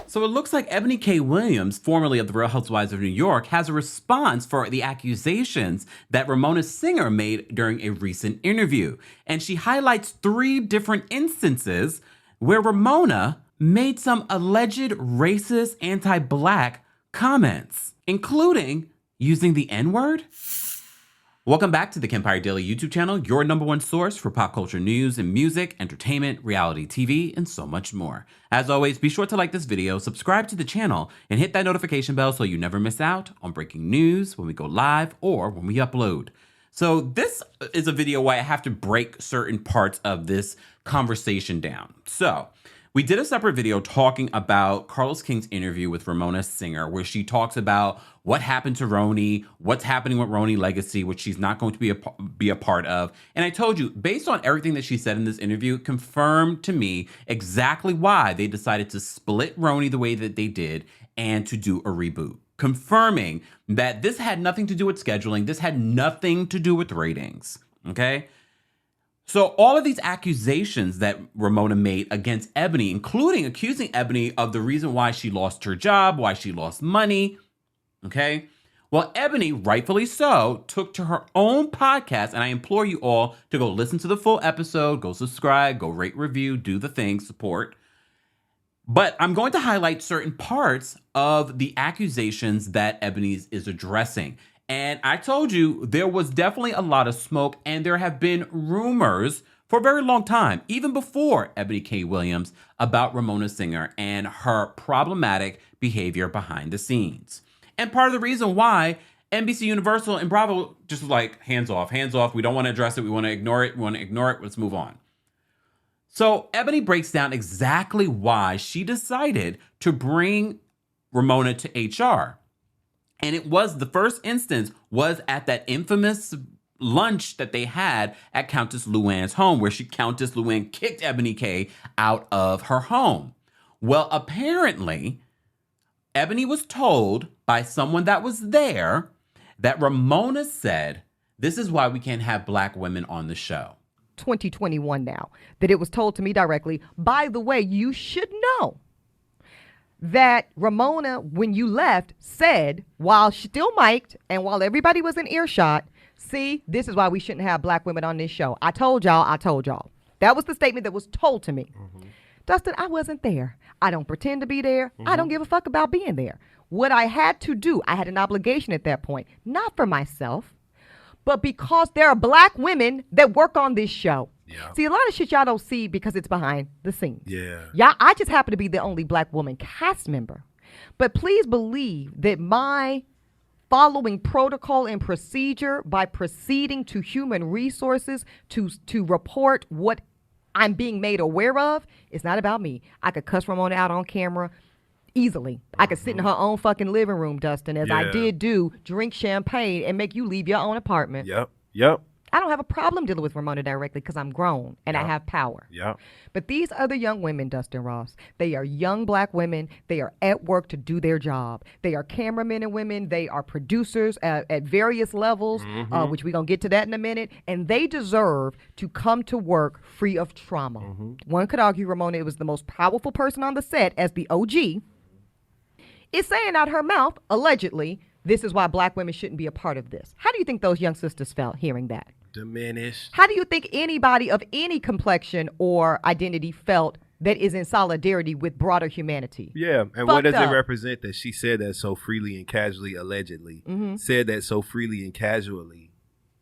So it looks like Eboni K. Williams, formerly of the Real Housewives of New York, has a response for the accusations that Ramona Singer made during a recent interview. And she highlights 3 different instances where Ramona made some alleged racist, anti-Black comments, including using the N-word. Welcome back to the Kempire Daily YouTube channel, your #1 source for pop culture news and music, entertainment, reality TV, and so much more. As always, be sure to like this video, subscribe to the channel, and hit that notification bell so you never miss out on breaking news when we go live or when we upload. So this is a video where I have to break certain parts of this conversation down. So we did a separate video talking about Carlos King's interview with Ramona Singer, where she talks about what happened to Rhony, what's happening with Rhony Legacy, which she's not going to be a part of. And I told you, based on everything that she said in this interview, it confirmed to me exactly why they decided to split Rhony the way that they did and to do a reboot. Confirming that this had nothing to do with scheduling. This had nothing to do with ratings, okay? So all of these accusations that Ramona made against Eboni, including accusing Eboni of the reason why she lost her job, why she lost money, okay? Well, Eboni, rightfully so, took to her own podcast, and I implore you all to go listen to the full episode, go subscribe, go rate, review, do the thing, support. But I'm going to highlight certain parts of the accusations that Eboni is addressing. And I told you there was definitely a lot of smoke, and there have been rumors for a very long time, even before Eboni K. Williams, about Ramona Singer and her problematic behavior behind the scenes. And part of the reason why NBC Universal and Bravo just was like, hands off, we don't want to address it, we want to ignore it, let's move on. So Eboni breaks down exactly why she decided to bring Ramona to HR. And it was, the first instance was at that infamous lunch that they had at Countess Luann's home, where Countess Luann kicked Eboni K out of her home. Well, apparently, Eboni was told by someone that was there that Ramona said, this is why we can't have Black women on the show. 2021 now, that it was told to me directly. By the way, you should know that Ramona, when you left, said, while still mic'd and while everybody was in earshot, see, this is why we shouldn't have Black women on this show. I told y'all. That was the statement that was told to me. Mm-hmm. Dustin, I wasn't there. I don't pretend to be there. Mm-hmm. I don't give a fuck about being there. What I had to do, I had an obligation at that point, not for myself, but because there are Black women that work on this show. Yeah. See, a lot of shit y'all don't see because it's behind the scenes. Yeah. I just happen to be the only Black woman cast member. But please believe that my following protocol and procedure by proceeding to human resources to report what I'm being made aware of, it's not about me. I could cuss Ramona out on camera easily. I could sit in her own fucking living room, Dustin, as I did do, drink champagne and make you leave your own apartment. Yep. I don't have a problem dealing with Ramona directly because I'm grown and I have power. But these other young women, Dustin Ross, they are young Black women. They are at work to do their job. They are cameramen and women. They are producers at various levels, which we're going to get to that in a minute. And they deserve to come to work free of trauma. One could argue Ramona was the most powerful person on the set as the OG. Is saying out her mouth, allegedly, this is why Black women shouldn't be a part of this. How do you think those young sisters felt hearing that? Diminished. How do you think anybody of any complexion or identity felt that is in solidarity with broader humanity? Yeah, and what does it represent that she said that so freely and casually, allegedly, said that so freely and casually,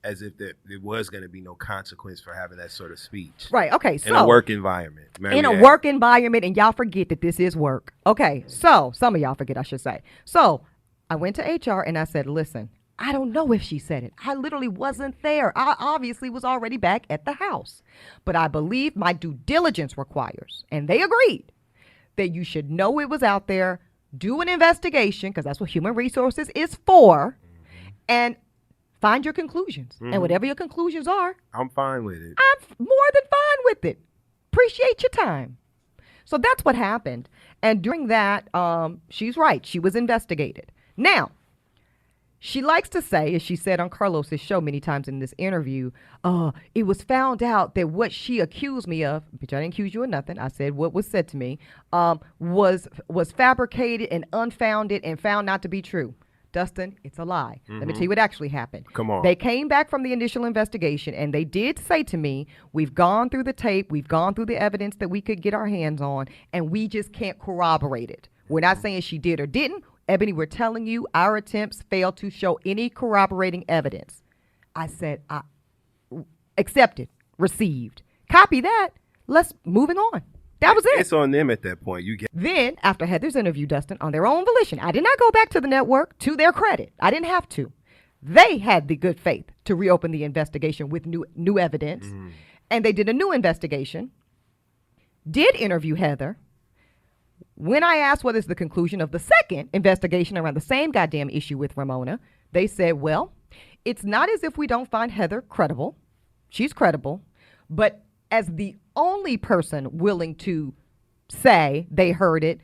as if there was going to be no consequence for having that sort of speech? Right, okay, so. In a work environment. In a work environment, and y'all forget that this is work. Okay, so, some of y'all forget, I should say. So, I went to HR and I said, listen, I don't know if she said it. I literally wasn't there. I obviously was already back at the house. But I believe my due diligence requires, and they agreed, that you should know it was out there, do an investigation, because that's what human resources is for, and find your conclusions. And whatever your conclusions are, I'm fine with it. I'm more than fine with it. Appreciate your time. So that's what happened. And during that, she's right. She was investigated. Now, She likes to say, as she said on Carlos's show many times in this interview, it was found out that what she accused me of, bitch, I didn't accuse you of nothing. I said what was said to me, was fabricated and unfounded and found not to be true. Dustin, it's a lie. Let me tell you what actually happened. Come on. They came back from the initial investigation and they did say to me, we've gone through the tape, we've gone through the evidence that we could get our hands on, and we just can't corroborate it. We're not saying she did or didn't. Eboni, we're telling you our attempts failed to show any corroborating evidence. I said, I accepted, received. Copy that. Let's moving on. That was it. It's on them at that point. Then, after Heather's interview, Dustin, on their own volition, I did not go back to the network, to their credit. I didn't have to. They had the good faith to reopen the investigation with new evidence. And they did a new investigation, did interview Heather. When I asked what is the conclusion of the second investigation around the same goddamn issue with Ramona, they said, well, it's not as if we don't find Heather credible. She's credible. But as the only person willing to say they heard it,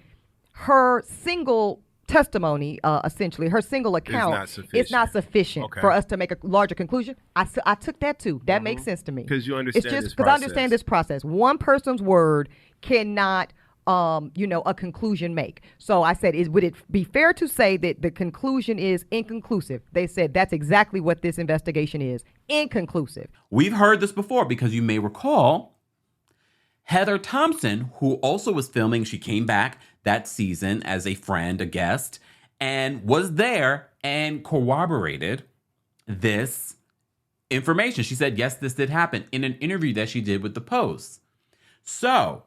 her single testimony, essentially, her single account is not sufficient for us to make a larger conclusion. I took that too. That makes sense to me. Because you understand it's just this because I understand this process. One person's word cannot a conclusion make. So I said, would it be fair to say that the conclusion is inconclusive? They said that's exactly what this investigation is. Inconclusive. We've heard this before because you may recall Heather Thompson, who also was filming, she came back that season as a friend, a guest, and was there and corroborated this information. She said, yes, this did happen in an interview that she did with the Post. So,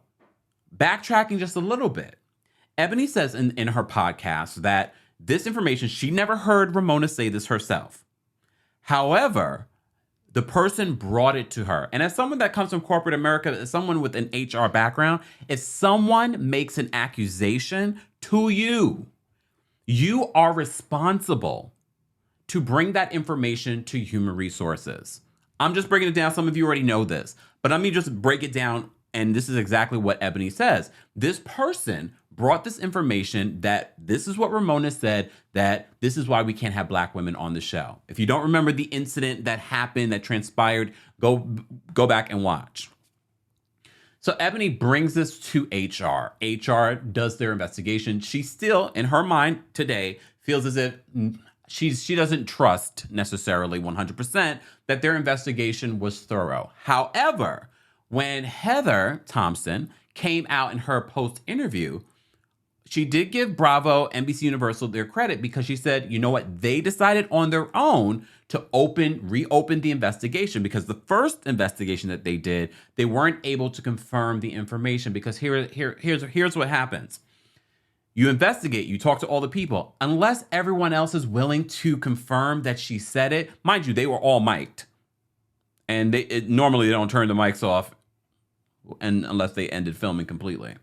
backtracking just a little bit, Eboni says in her podcast that this information, she never heard Ramona say this herself. However, the person brought it to her. And as someone that comes from corporate America, as someone with an HR background, if someone makes an accusation to you, you are responsible to bring that information to human resources. I'm just breaking it down. Some of you already know this, but let me just break it down. And this is exactly what Eboni says. This person brought this information that this is what Ramona said, that this is why we can't have black women on the show. If you don't remember the incident that happened, that transpired, go back and watch. So Eboni brings this to HR. HR does their investigation. She still, in her mind today, feels as if she doesn't trust necessarily 100% that their investigation was thorough. However, when Heather Thompson came out in her Post interview, she did give Bravo, NBC Universal their credit because she said, you know what, they decided on their own to reopen the investigation because the first investigation that they did, they weren't able to confirm the information because here's what happens. You investigate, you talk to all the people. Unless everyone else is willing to confirm that she said it, mind you, they were all mic'd. And normally they don't turn the mics off unless they ended filming completely.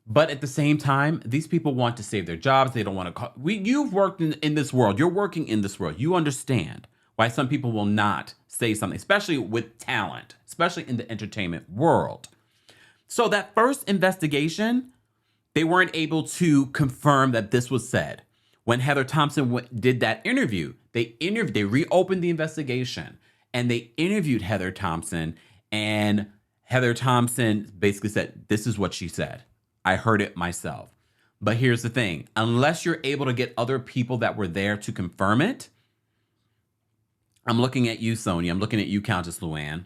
But at the same time, these people want to save their jobs. They don't want to you've worked in this world. You're working in this world. You understand why some people will not say something, especially with talent, especially in the entertainment world. So that first investigation, they weren't able to confirm that this was said. When Heather Thompson did that interview, they reopened the investigation. And they interviewed Heather Thompson, and Heather Thompson basically said, this is what she said. I heard it myself. But here's the thing. Unless you're able to get other people that were there to confirm it, I'm looking at you, Sonia. I'm looking at you, Countess Luann.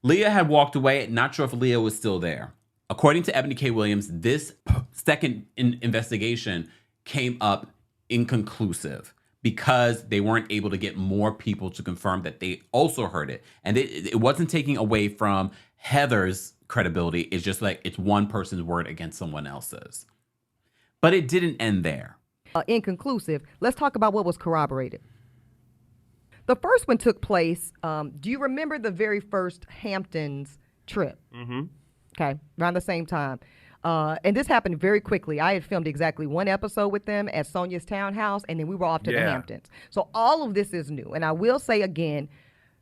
Leah had walked away. Not sure if Leah was still there. According to Eboni K. Williams, this second investigation came up inconclusive, because they weren't able to get more people to confirm that they also heard it. And it wasn't taking away from Heather's credibility. It's just like it's one person's word against someone else's. But it didn't end there. Inconclusive. Let's talk about what was corroborated. The first one took place, do you remember the very first Hamptons trip? Mm-hmm. Okay, around the same time. And this happened very quickly. I had filmed exactly one episode with them at Sonia's townhouse, and then we were off to the Hamptons. So all of this is new. And I will say again,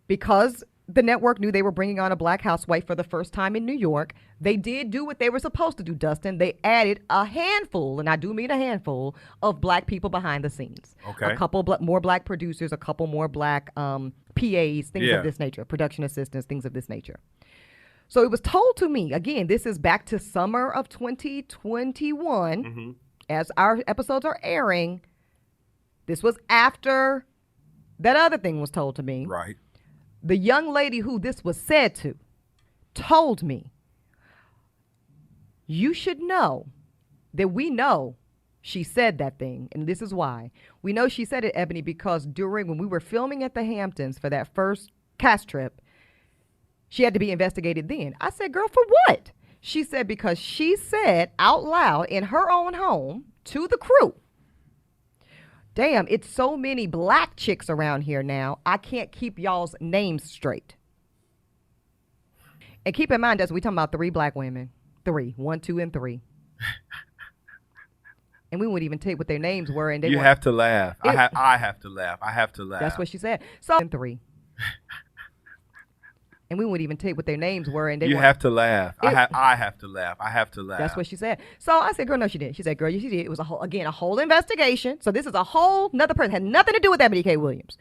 because the network knew they were bringing on a black housewife for the first time in New York. They did do what they were supposed to do, Dustin. They added a handful, and I do mean a handful, of black people behind the scenes. Okay. A couple more black producers, a couple more black PAs, things of this nature, production assistants, things of this nature. So it was told to me, again, this is back to summer of 2021, as our episodes are airing. This was after that other thing was told to me. Right. The young lady who this was said to told me, you should know that we know she said that thing. And this is why. We know she said it, Ebony, because when we were filming at the Hamptons for that first cast trip, she had to be investigated then. I said, girl, for what? She said, because she said out loud in her own home to the crew, damn, it's so many black chicks around here now, I can't keep y'all's names straight. And keep in mind, we talking about 3 black women. 3. 1, 2, and 3. And we wouldn't even tell you what their names were. And you have to laugh. I have to laugh. I have to laugh. That's what she said. So, and 3. And we wouldn't even tell you what their names were. And you have to laugh. I have to laugh. I have to laugh. That's what she said. So I said, girl, no, she didn't. She said, girl, she did. It was a whole investigation. So this is a whole nother person. Had nothing to do with Eboni K. Williams.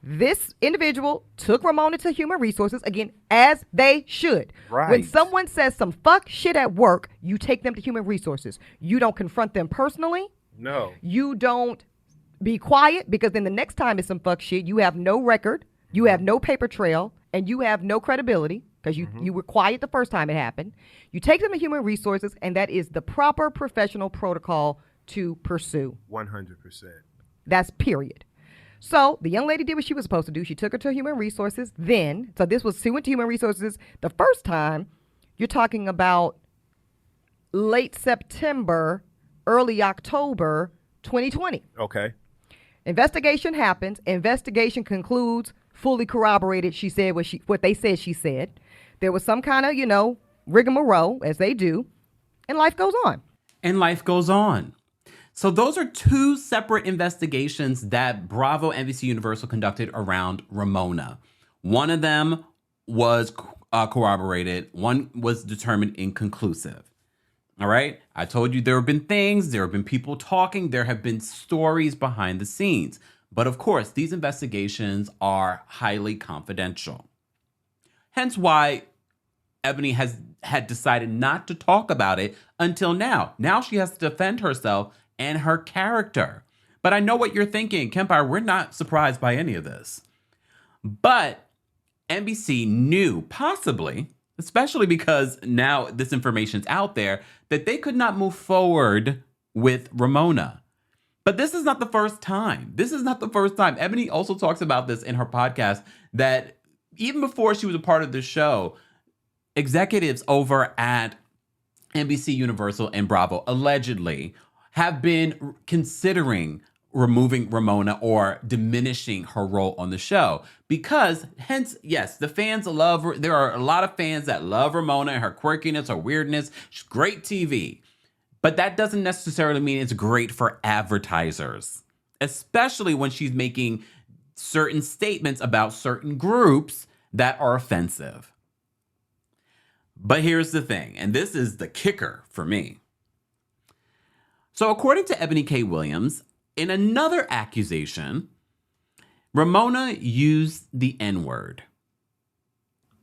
This individual took Ramona to human resources, again, as they should. Right. When someone says some fuck shit at work, you take them to human resources. You don't confront them personally. No. You don't be quiet, because then the next time it's some fuck shit, you have no record, you have no paper trail, and you have no credibility, because you were quiet the first time it happened. You take them to human resources, and that is the proper professional protocol to pursue. 100%. That's period. So the young lady did what she was supposed to do. She took her to human resources then. So she went to human resources the first time. You're talking about late September, early October 2020. Okay. Investigation happens. Investigation concludes. Fully corroborated. She said what they said she said. There was some kind of, rigmarole, as they do. And life goes on. So those are 2 separate investigations that Bravo NBC Universal conducted around Ramona. One of them was corroborated. One was determined inconclusive. All right. I told you there have been things, there have been people talking, there have been stories behind the scenes. But of course, these investigations are highly confidential. Hence why Eboni had decided not to talk about it until now. Now she has to defend herself and her character. But I know what you're thinking, Kempire, we're not surprised by any of this. But NBC knew, possibly, especially because now this information's out there, that they could not move forward with Ramona. But this is not the first time. Eboni also talks about this in her podcast, that even before she was a part of the show, executives over at NBC Universal and Bravo allegedly have been considering removing Ramona or diminishing her role on the show. Because, hence, yes, the fans love her. There are a lot of fans that love Ramona and her quirkiness, her weirdness. She's great TV. But that doesn't necessarily mean it's great for advertisers, especially when she's making certain statements about certain groups that are offensive. But here's the thing, and this is the kicker for me. So according to Eboni K. Williams, in another accusation, Ramona used the N-word.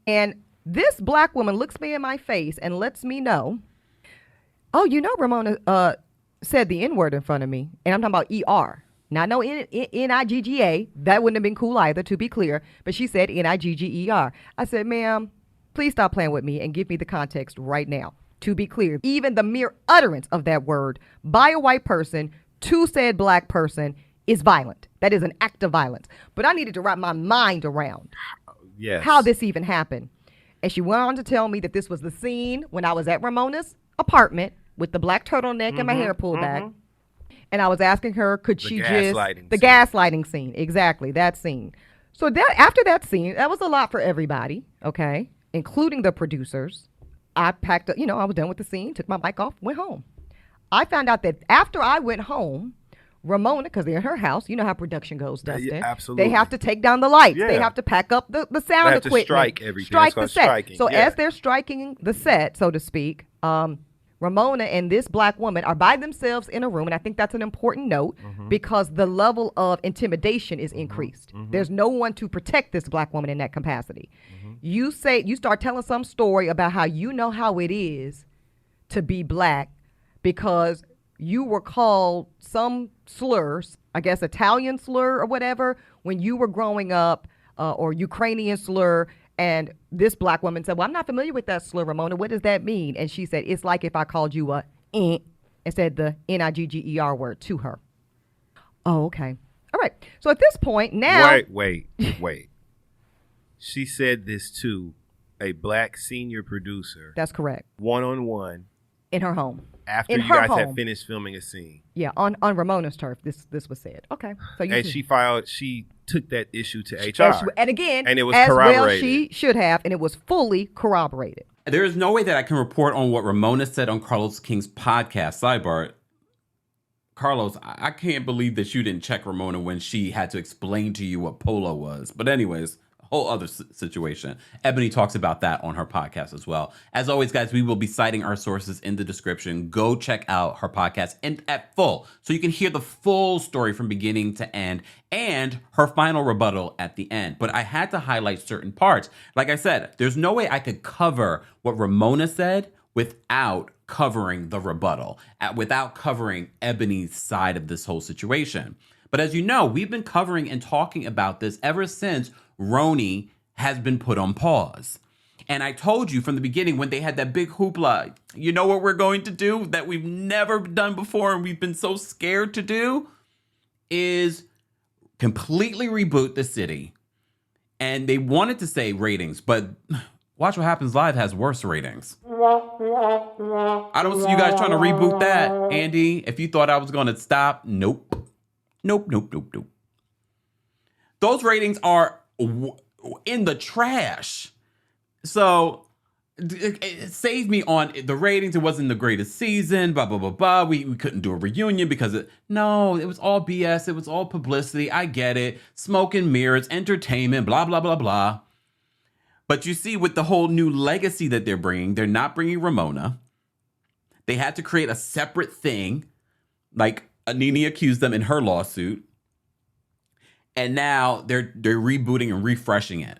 And this black woman looks me in my face and lets me know, oh, Ramona said the N-word in front of me. And I'm talking about E-R. Now, no N-I-G-G-A. That wouldn't have been cool either, to be clear. But she said N-I-G-G-E-R. I said, ma'am, please stop playing with me and give me the context right now. To be clear, even the mere utterance of that word by a white person to said black person is violent. That is an act of violence. But I needed to wrap my mind around how this even happened. And she went on to tell me that this was the scene when I was at Ramona's apartment with the black turtleneck and my hair pulled back. And I was asking her, could she gaslighting scene. Exactly, that scene. So that after that scene, that was a lot for everybody, okay, including the producers. I packed up, I was done with the scene, took my mic off, went home. I found out that after I went home, Ramona, because they're in her house. You know how production goes, Dustin. Yeah, absolutely. They have to take down the lights. Yeah. They have to pack up the sound They have to equipment. strike everything. Strike That's the called set. striking. So Yeah. as they're striking the set, so to speak, Ramona and this black woman are by themselves in a room, and I think that's an important note because the level of intimidation is increased. There's no one to protect this black woman in that capacity. You start telling some story about how you know how it is to be black because you were called some slurs, I guess Italian slur or whatever, when you were growing up, or Ukrainian slur. And this black woman said, well, I'm not familiar with that slur, Ramona. What does that mean? And she said, it's like if I called you a and said the Nigger word to her. Oh, okay. All right. So at this point now. Wait. She said this to a black senior producer. That's correct. One-on-one. In her home. After in you her guys home. had finished filming a scene. Yeah, on Ramona's turf, this was said. Okay. So you And she took that issue to HR. and again, and it was as corroborated. well she should have, and it was fully corroborated. There is no way that I can report on what Ramona said on Carlos King's podcast. Sidebar, Carlos, I can't believe that you didn't check Ramona when she had to explain to you what polo was. But anyways, whole other situation. Eboni talks about that on her podcast as well. As always, guys, we will be citing our sources in the description. Go check out her podcast at full so you can hear the full story from beginning to end and her final rebuttal at the end. But I had to highlight certain parts. Like I said, there's no way I could cover what Ramona said without covering the rebuttal, without covering Eboni's side of this whole situation. But as you know, we've been covering and talking about this ever since rhony has been put on pause. And I told you from the beginning when they had that big hoopla, you know what we're going to do that we've never done before and we've been so scared to do is completely reboot the city. And they wanted to say ratings, but Watch What Happens Live has worse ratings. I don't see you guys trying to reboot that, Andy. If you thought I was going to stop, nope. Nope. Those ratings are in the trash. So it saved me on the ratings. It wasn't the greatest season, blah, blah, blah, blah. We couldn't do a reunion because it was all BS. It was all publicity. I get it. Smoke and mirrors, entertainment, blah, blah, blah, blah. But you see, with the whole new legacy that they're bringing, they're not bringing Ramona. They had to create a separate thing, like Nene accused them in her lawsuit. And now they're rebooting and refreshing it.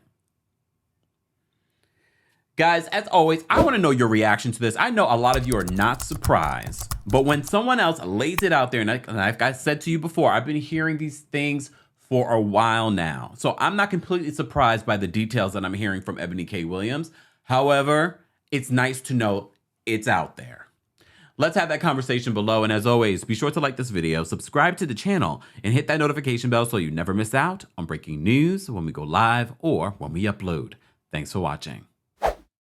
Guys, as always, I want to know your reaction to this. I know a lot of you are not surprised, but when someone else lays it out there, and like I said to you before, I've been hearing these things for a while now. So I'm not completely surprised by the details that I'm hearing from Eboni K. Williams. However, it's nice to know it's out there. Let's have that conversation below. And as always, be sure to like this video, subscribe to the channel, and hit that notification bell so you never miss out on breaking news when we go live or when we upload. Thanks for watching.